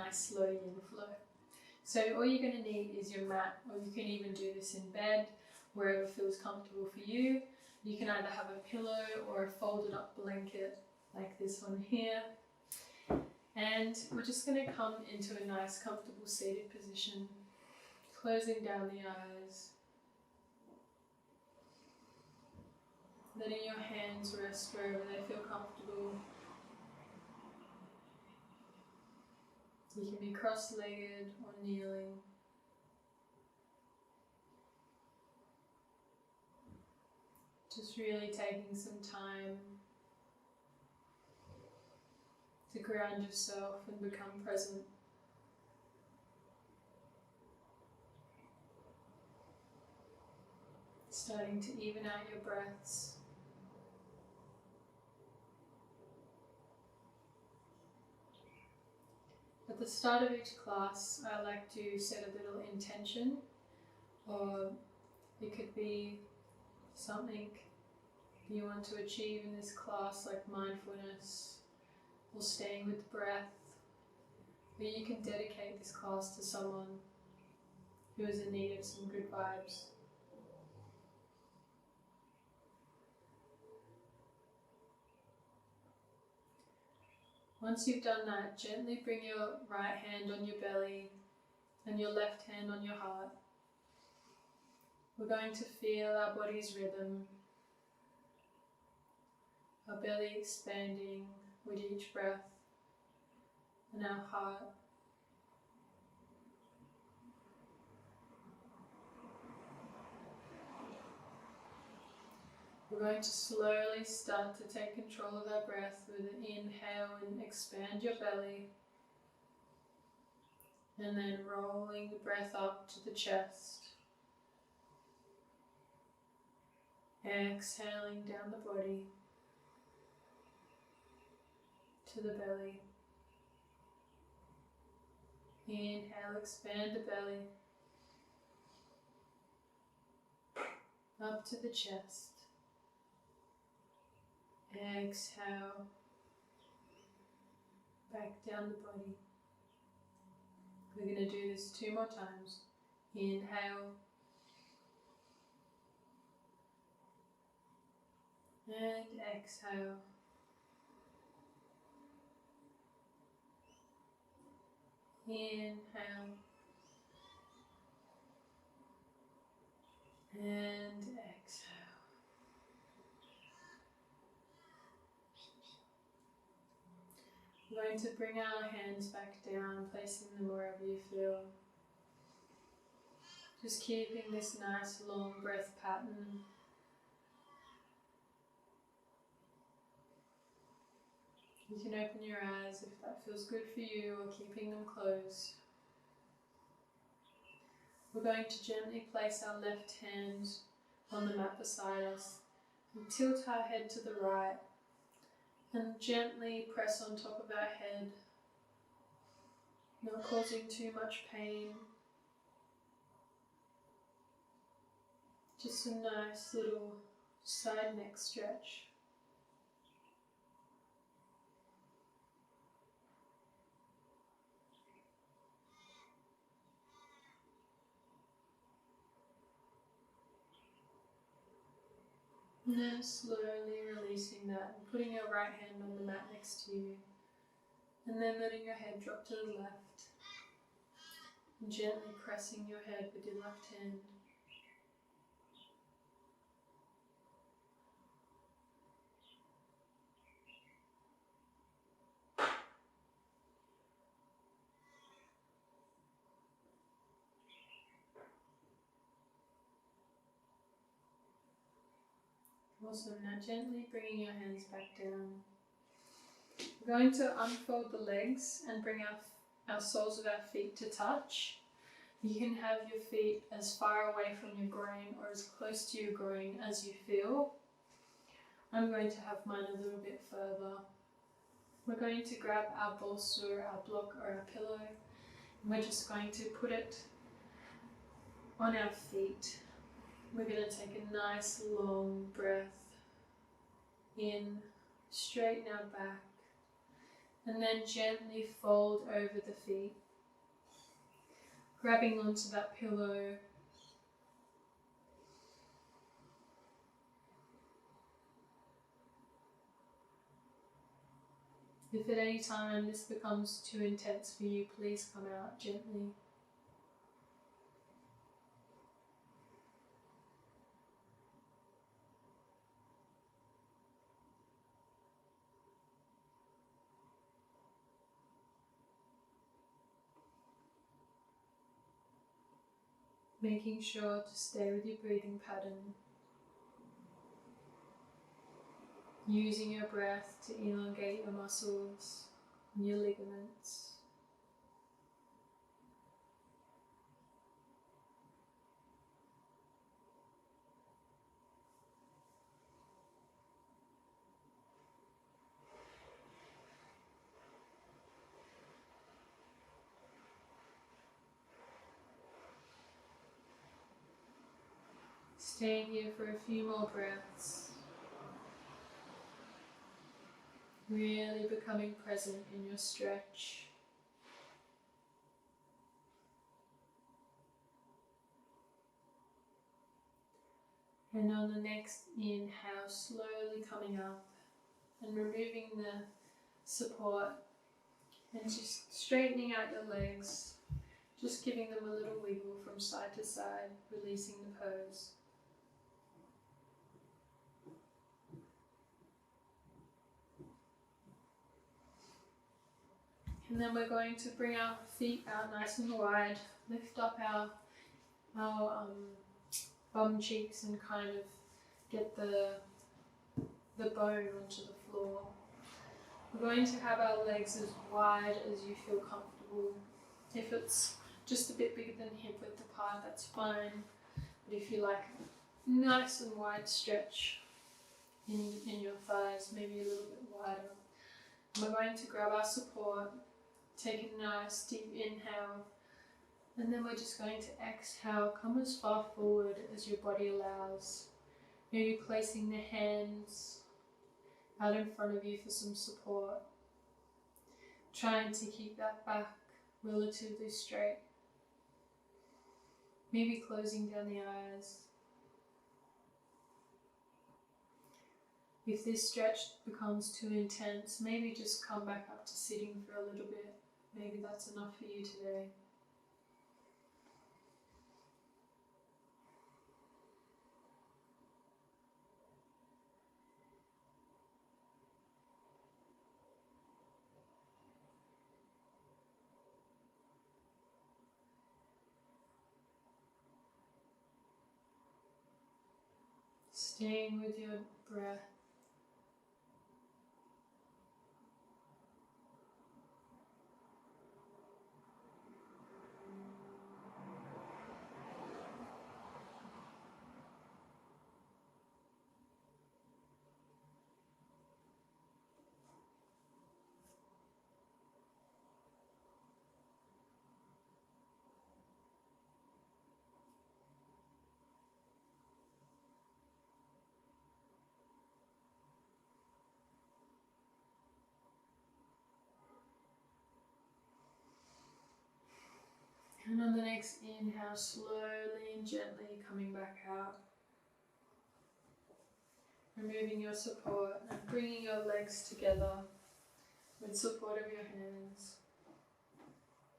nice slow yin flow. So all you're going to need is your mat, or you can even do this in bed, wherever feels comfortable for you. You can either have a pillow or a folded up blanket like this one here. And we're just going to come into a nice comfortable seated position, closing down the eyes. Letting your hands rest wherever they feel comfortable. You can be cross-legged or kneeling. Just really taking some time to ground yourself and become present. Starting to even out your breaths. At the start of each class, I like to set a little intention, or it could be something you want to achieve in this class, like mindfulness or staying with the breath. Or you can dedicate this class to someone who is in need of some good vibes. Once you've done that, gently bring your right hand on your belly and your left hand on your heart. We're going to feel our body's rhythm, our belly expanding with each breath, and our heart we're going to slowly start to take control of our breath with an inhale and expand your belly, and then rolling the breath up to the chest. Exhaling down the body to the belly. Inhale, expand the belly up to the chest. Exhale, back down the body. We're going to do this 2 more times. Inhale. And exhale. Inhale. And exhale. We're going to bring our hands back down, placing them wherever you feel. Just keeping this nice long breath pattern. You can open your eyes if that feels good for you, or keeping them closed. We're going to gently place our left hand on the mat beside us and tilt our head to the right and gently press on top of our head, not causing too much pain. Just a nice little side neck stretch. And then slowly releasing that and putting your right hand on the mat next to you. And then letting your head drop to the left. And gently pressing your head with your left hand. Awesome. Now gently bringing your hands back down. We're going to unfold the legs and bring our soles of our feet to touch. You can have your feet as far away from your groin or as close to your groin as you feel. I'm going to have mine a little bit further. We're going to grab our bolster, our block or our pillow, and we're just going to put it on our feet. We're going to take a nice long breath in, straighten our back, And then gently fold over the feet, grabbing onto that pillow. If at any time this becomes too intense for you, please come out gently. Making sure to stay with your breathing pattern, using your breath to elongate your muscles and your ligaments. Staying here for a few more breaths, really becoming present in your stretch. And on the next inhale, slowly coming up and removing the support and just straightening out your legs, just giving them a little wiggle from side to side, releasing the pose. And then we're going to bring our feet out nice and wide, lift up our bum cheeks and kind of get the bone onto the floor. We're going to have our legs as wide as you feel comfortable. If it's just a bit bigger than hip width apart, that's fine. But if you like nice and wide stretch in your thighs, maybe a little bit wider. We're going to grab our support, take a nice deep inhale, and then we're just going to exhale, come as far forward as your body allows. Maybe placing the hands out in front of you for some support. Trying to keep that back relatively straight. Maybe closing down the eyes. If this stretch becomes too intense, maybe just come back up to sitting for a little bit. Maybe that's enough for you today. Staying with your breath. And on the next inhale, slowly and gently coming back out. Removing your support and bringing your legs together with support of your hands.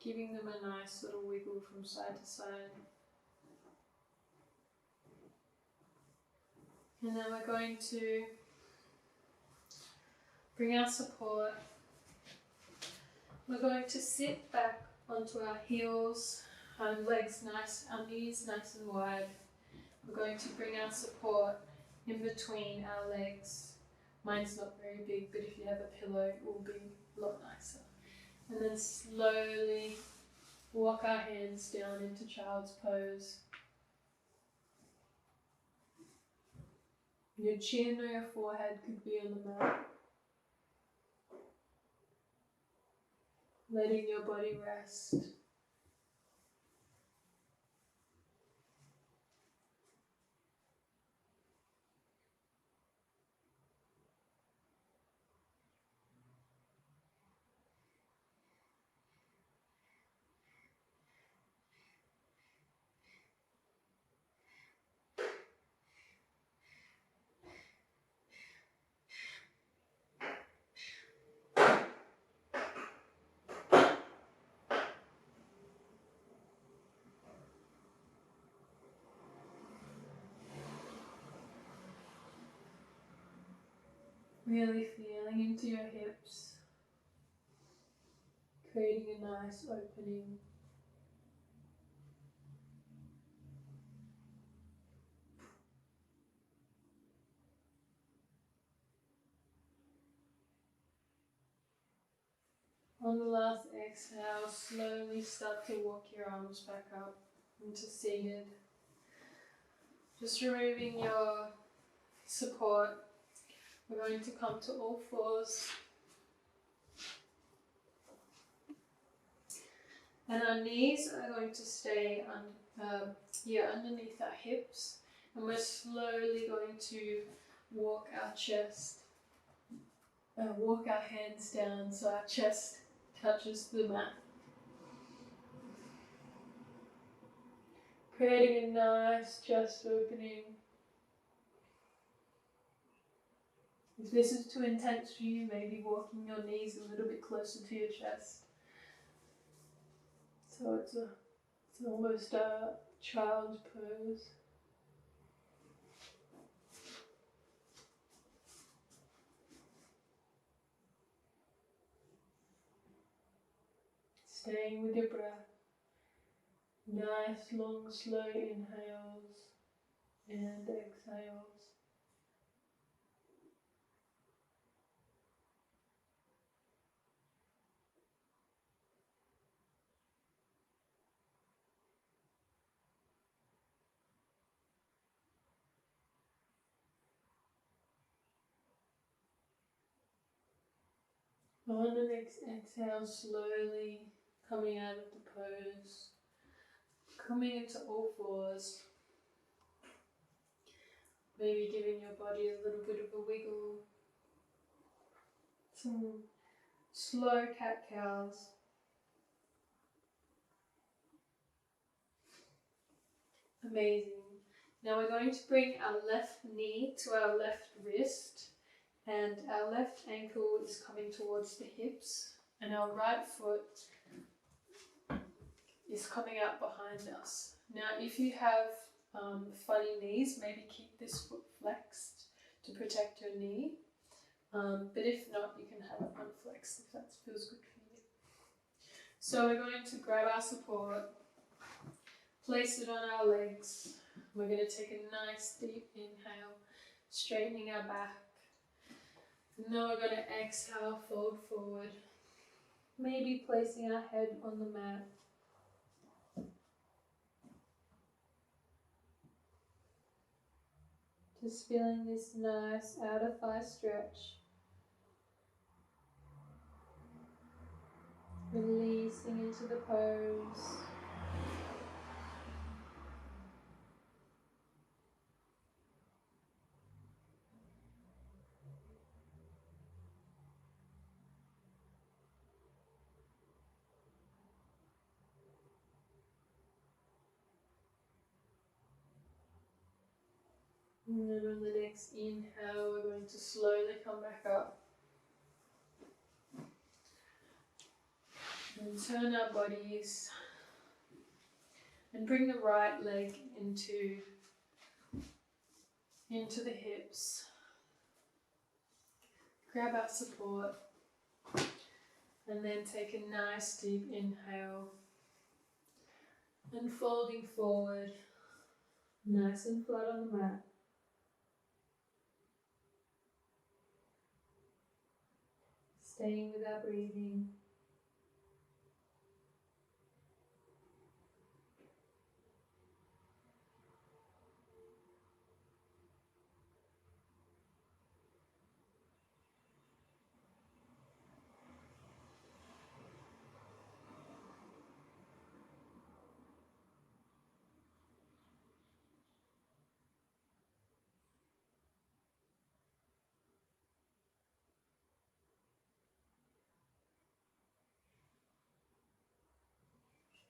Giving them a nice little wiggle from side to side. And then we're going to bring our support. We're going to sit back onto our heels, our legs nice, our knees nice and wide. We're going to bring our support in between our legs. Mine's not very big, but if you have a pillow, it will be a lot nicer. And then slowly walk our hands down into child's pose. Your chin or your forehead could be on the mat. Letting your body rest. Really feeling into your hips, creating a nice opening. On the last exhale, slowly start to walk your arms back up into seated. Just removing your support. We're going to come to all fours. And our knees are going to stay underneath our hips. And we're slowly going to walk our chest, walk our hands down so our chest touches the mat. Creating a nice chest opening. If this is too intense for you, maybe walking your knees a little bit closer to your chest. So it's almost a child's pose. Staying with your breath. Nice, long, slow inhales and exhales. On the next exhale, slowly coming out of the pose, coming into all fours. Maybe giving your body a little bit of a wiggle. Some slow cat-cows. Amazing. Now we're going to bring our left knee to our left wrist, and our left ankle is coming towards the hips, and our right foot is coming out behind us. Now if you have funny knees, maybe keep this foot flexed to protect your knee. But if not, you can have it unflexed if that feels good for you. So we're going to grab our support, place it on our legs. We're going to take a nice deep inhale, straightening our back. And then we're going to exhale, fold forward. Maybe placing our head on the mat. Just feeling this nice outer thigh stretch. Releasing into the pose. And then on the next inhale, we're going to slowly come back up. And turn our bodies. And bring the right leg into the hips. Grab our support. And then take a nice deep inhale. And folding forward. Nice and flat on the mat. Staying with our breathing.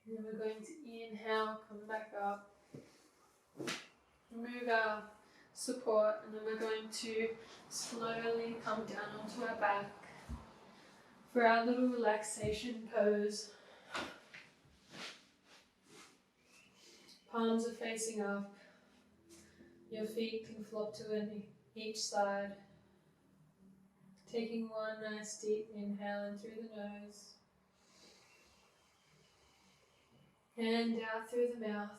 And then we're going to inhale, come back up. Remove our support, and then we're going to slowly come down onto our back for our little relaxation pose. Palms are facing up. Your feet can flop to each side. Taking one nice deep inhale in through the nose and out through the mouth.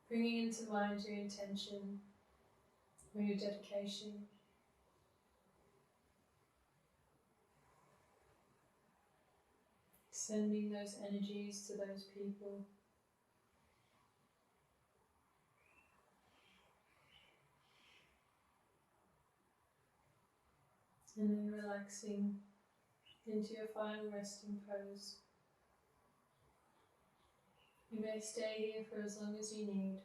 Bringing into mind your intention or your dedication. Sending those energies to those people. And then relaxing into your final resting pose. You may stay here for as long as you need.